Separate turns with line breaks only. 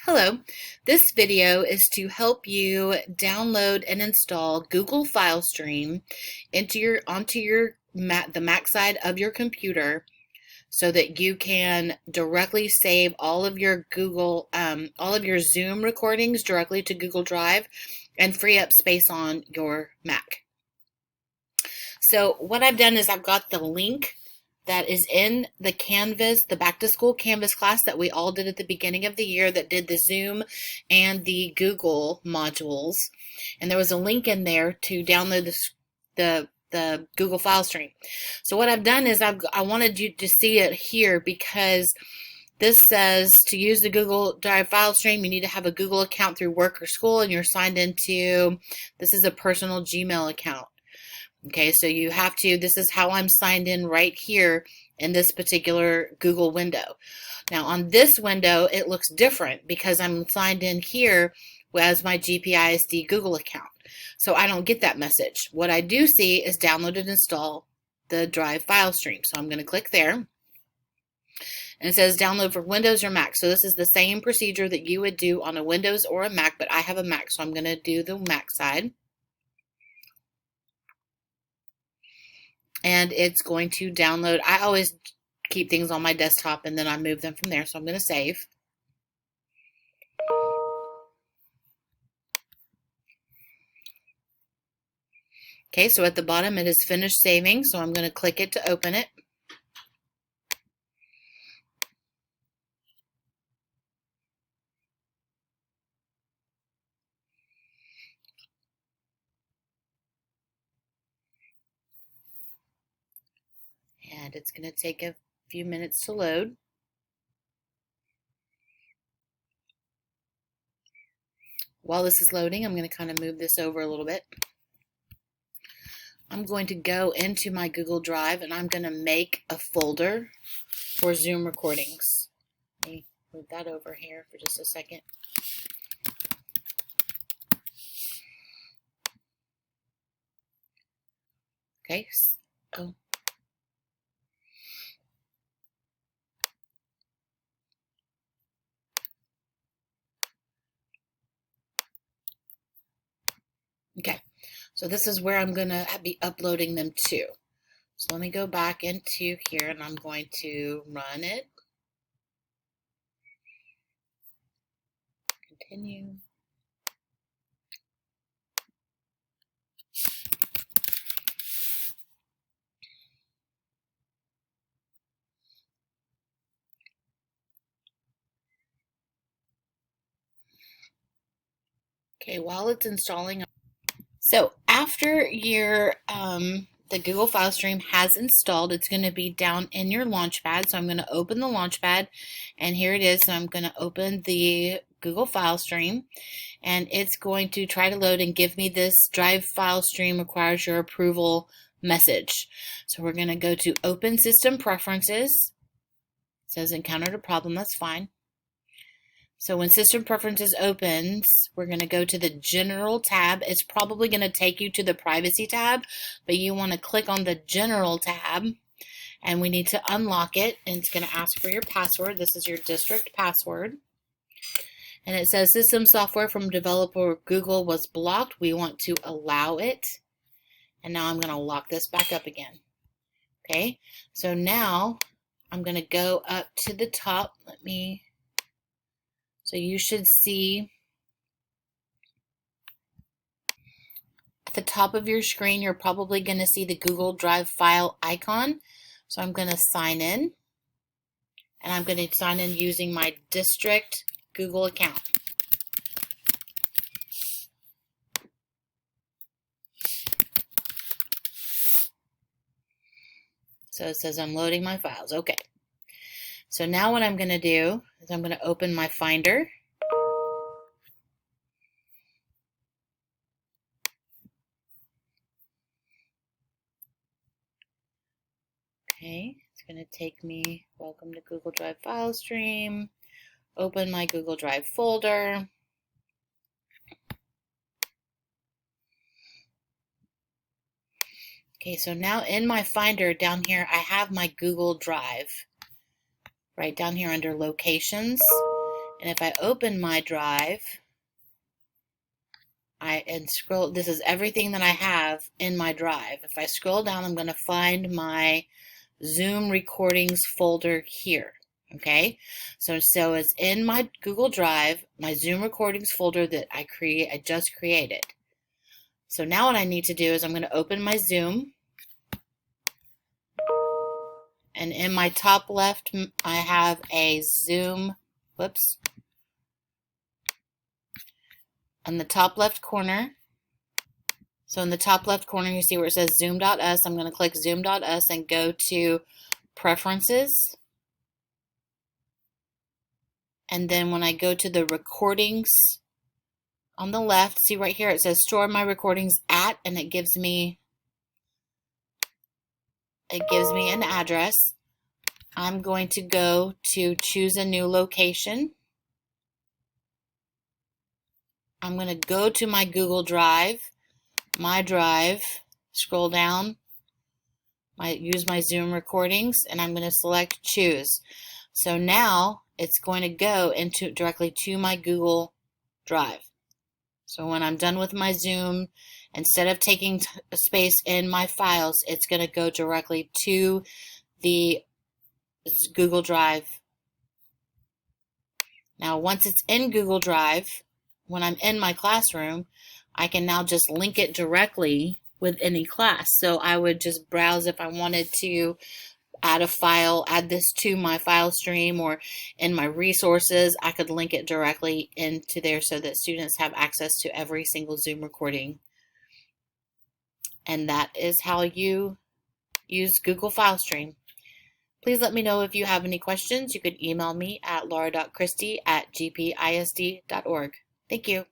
Hello, this video is to help you download and install Google File Stream onto the Mac side of your computer so that you can directly save all of your Zoom recordings directly to Google Drive and free up space on your Mac. So what I've done is I've got the link that is in the Canvas, the back to school Canvas class that we all did at the beginning of the year that did the Zoom and the Google modules. And there was a link in there to download the Google File Stream. So what I've done is I wanted you to see it here because this says to use the Google Drive File Stream, you need to have a Google account through work or school, and you're signed into, this is a personal Gmail account. Okay, so you have to, this is how I'm signed in right here in this particular Google window. Now on this window, it looks different because I'm signed in here as my GPISD Google account. So I don't get that message. What I do see is download and install the Drive file stream. So I'm going to click there. And it says download for Windows or Mac. So this is the same procedure that you would do on a Windows or a Mac, but I have a Mac, so I'm going to do the Mac side. And it's going to download. I always keep things on my desktop and then I move them from there. So I'm going to save. Okay, so at the bottom it is finished saving. So I'm going to click it to open it. And it's going to take a few minutes to load. While this is loading, I'm going to kind of move this over a little bit. I'm going to go into my Google Drive and I'm going to make a folder for Zoom recordings. Let me move that over here for just a second. Okay. Oh. Okay, so this is where I'm going to be uploading them to. So let me go back into here and I'm going to run it. Continue. Okay, while it's installing. So after your the Google File Stream has installed, it's going to be down in your Launchpad. So I'm going to open the Launchpad, and here it is. So I'm going to open the Google File Stream, and it's going to try to load and give me this Drive File Stream requires your approval message. So we're going to go to Open System Preferences. It says encountered a problem. That's fine. So when System Preferences opens, we're going to go to the General tab. It's probably going to take you to the Privacy tab, but you want to click on the General tab, and we need to unlock it, and it's going to ask for your password. This is your district password. And it says System Software from developer Google was blocked. We want to allow it. And now I'm going to lock this back up again. Okay, so now I'm going to go up to the top. So you should see at the top of your screen, you're probably going to see the Google Drive file icon. So I'm going to sign in, and I'm going to sign in using my district Google account. So it says I'm loading my files. Okay. So now what I'm going to do is I'm going to open my Finder. Okay, it's going to take me, welcome to Google Drive File Stream, open my Google Drive folder. Okay, so now in my Finder down here, I have my Google Drive. Right down here under Locations. And if I open my drive, and scroll, this is everything that I have in my drive. If I scroll down, I'm going to find my Zoom recordings folder here. Okay, so it's in my Google Drive, my Zoom recordings folder that I just created. So now what I need to do is I'm going to open my Zoom, and in my top left I have a Zoom, whoops, in the top left corner. So in the top left corner you see where it says Zoom.us. I'm going to click Zoom.us and go to Preferences. And then when I go to the recordings on the left, see right here it says Store my recordings at, and it gives me an address. I'm going to go to Choose a New Location. I'm going to go to my Google Drive, my drive, scroll down, use my Zoom recordings, and I'm going to select Choose. So now it's going to go directly to my Google Drive. So when I'm done with my Zoom, instead of taking space in my files, it's going to go directly to the Google Drive. Now once it's in Google Drive, when I'm in my classroom, I can now just link it directly with any class. So I would just browse if I wanted to add a file, add this to my file stream, or in my resources, I could link it directly into there so that students have access to every single Zoom recording. And that is how you use Google File Stream. Please let me know if you have any questions. You could email me at laura.christie@gpisd.org. Thank you.